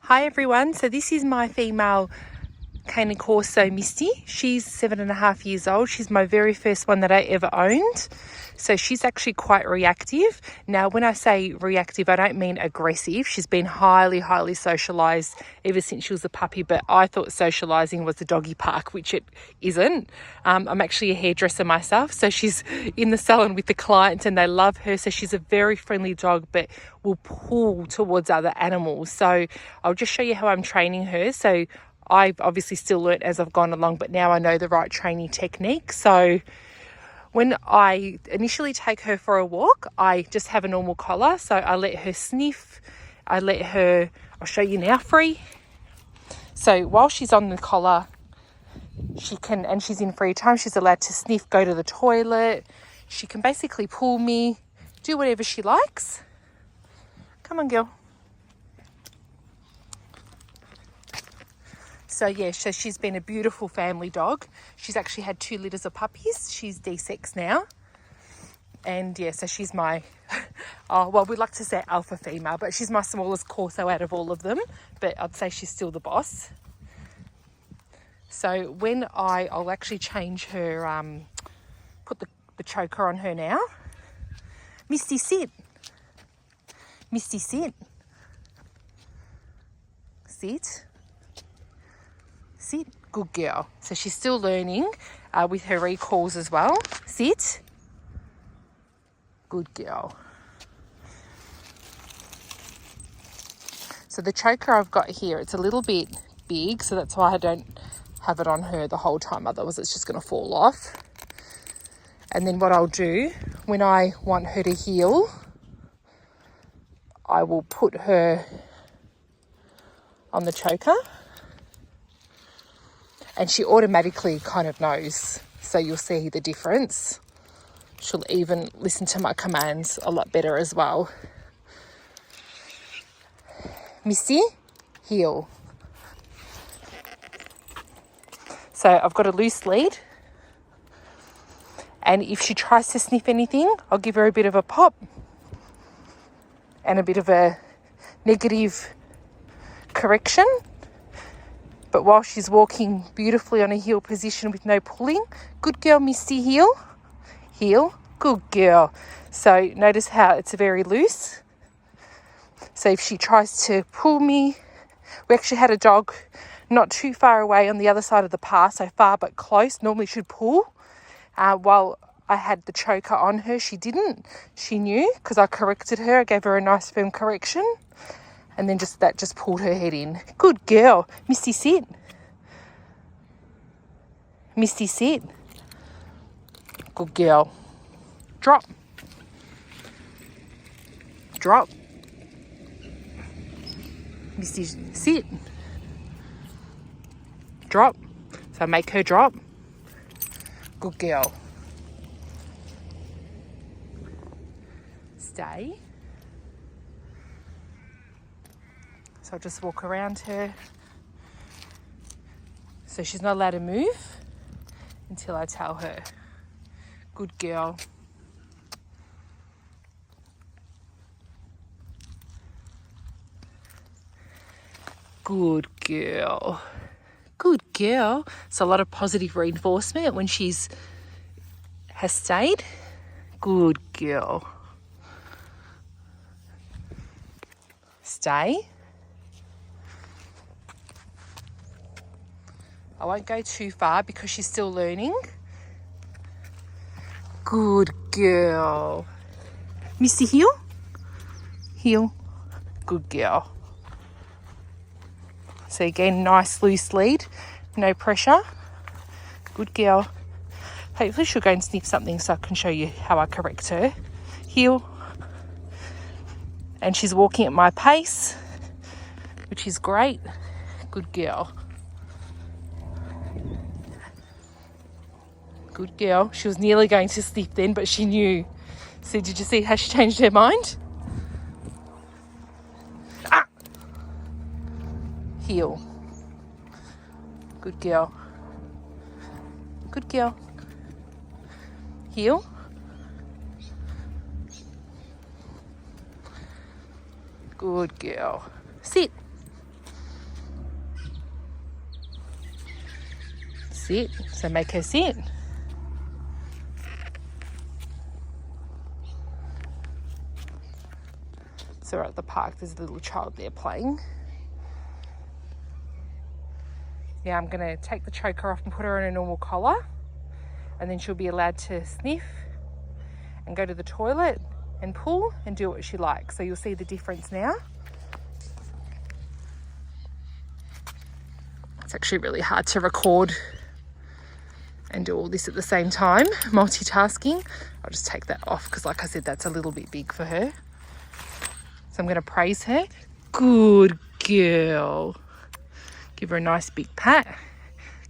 Hi everyone, so this is my female Cane Corso Misty. She's 7.5 years old. She's my very first one that I ever owned. So she's actually quite reactive. Now when I say reactive, I don't mean aggressive. She's been highly socialized ever since she was a puppy, but I thought socializing was a doggy park, which it isn't. I'm actually a hairdresser myself, so she's in the salon with the clients and they love her. So she's a very friendly dog, but will pull towards other animals. So I'll just show you how I'm training her. So I've obviously still learnt as I've gone along, but now I know the right training technique. So when I initially take her for a walk, I just have a normal collar. So I let her sniff. I'll show you now, free. So while she's on the collar, she can, and she's in free time, she's allowed to sniff, go to the toilet. She can basically pull me, do whatever she likes. Come on, girl. So yeah, so she's been a beautiful family dog. She's actually had 2 litters of puppies. She's D6 now. And yeah, so she's my, we'd like to say alpha female, but she's my smallest Corso out of all of them. But I'd say she's still the boss. So when I'll actually change her, put the choker on her now. Misty, sit. Misty, sit. Sit. Sit. Good girl. So she's still learning with her recalls as well. Sit. Good girl. So the choker I've got here, it's a little bit big, so that's why I don't have it on her the whole time, otherwise it's just going to fall off. And then what I'll do, when I want her to heel, I will put her on the choker. And she automatically kind of knows. So you'll see the difference. She'll even listen to my commands a lot better as well. Misty, heel. So I've got a loose lead. And if she tries to sniff anything, I'll give her a bit of a pop and a bit of a negative correction. But while she's walking beautifully on a heel position with no pulling, good girl, Misty, heel, heel, good girl. So notice how it's very loose. So if she tries to pull me, we actually had a dog not too far away on the other side of the path, so far but close, normally should pull. While I had the choker on her, she didn't. She knew because I corrected her. I gave her a nice firm correction. And then that just pulled her head in. Good girl. Misty, sit. Misty, sit. Good girl. Drop. Drop. Misty, sit. Drop. So make her drop. Good girl. Stay. So I'll just walk around her. So she's not allowed to move until I tell her. Good girl. Good girl. Good girl. So a lot of positive reinforcement when has stayed. Good girl. Stay. I won't go too far because she's still learning. Good girl. Misty, heel. Heel. Good girl. So again, nice loose lead. No pressure. Good girl. Hopefully she'll go and sniff something so I can show you how I correct her. Heel. And she's walking at my pace, which is great. Good girl. Good girl. She was nearly going to sniff then, but she knew. So did you see how she changed her mind? Ah! Heel. Good girl. Good girl. Heel. Good girl. Sit. Sit. So make her sit. So we're at the park, there's a little child there playing. Now I'm going to take the choker off and put her on a normal collar, and then she'll be allowed to sniff and go to the toilet and pull and do what she likes. So you'll see the difference now. It's actually really hard to record and do all this at the same time, multitasking. I'll just take that off because, like I said, that's a little bit big for her. So I'm going to praise her. Good girl. Give her a nice big pat.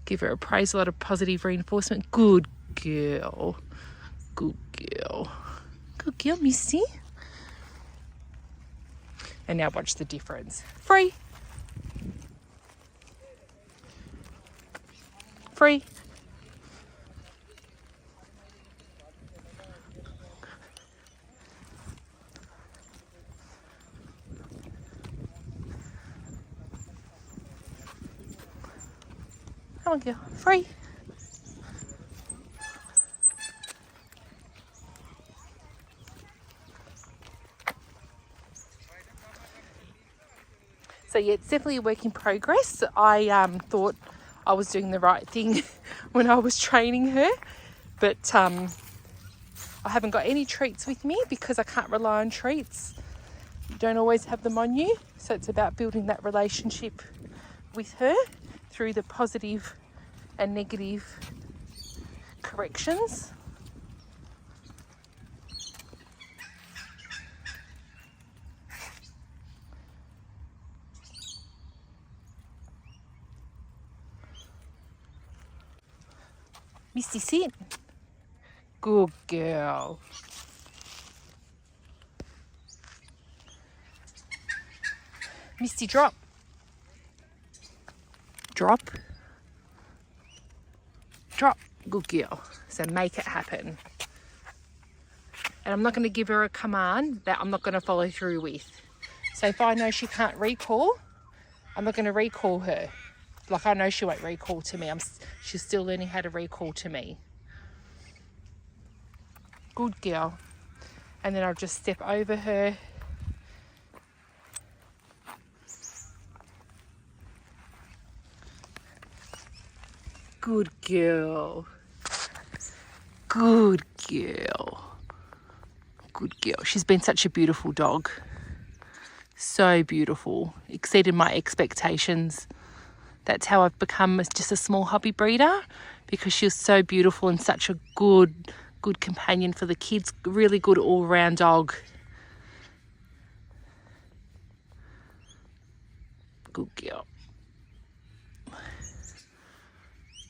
Give her a praise, a lot of positive reinforcement. Good girl. Good girl. Good girl, Misty. And now watch the difference. Free. Free. Come on, girl. Free. So yeah, it's definitely a work in progress. I thought I was doing the right thing when I was training her, but I haven't got any treats with me because I can't rely on treats. You don't always have them on you. So it's about building that relationship with her through the positive and negative corrections. Misty, sit. Good girl. Misty, drop. Drop. Drop. Good girl. So make it happen. And I'm not going to give her a command that I'm not going to follow through with. So if I know she can't recall, I'm not going to recall her. Like, I know she won't recall to me. She's still learning how to recall to me. Good girl. And then I'll just step over her. Good girl. Good girl. Good girl. She's been such a beautiful dog. So beautiful. Exceeded my expectations. That's how I've become just a small hobby breeder, because she was so beautiful and such a good companion for the kids. Really good all-round dog. Good girl.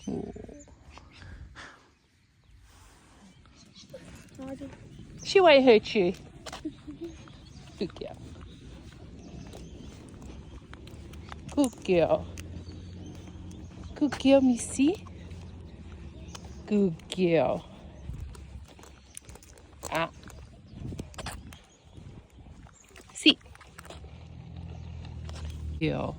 Ooh. She won't hurt you. Good girl. Good girl. Good girl, Misty. Good girl. Ah. Sit. Girl.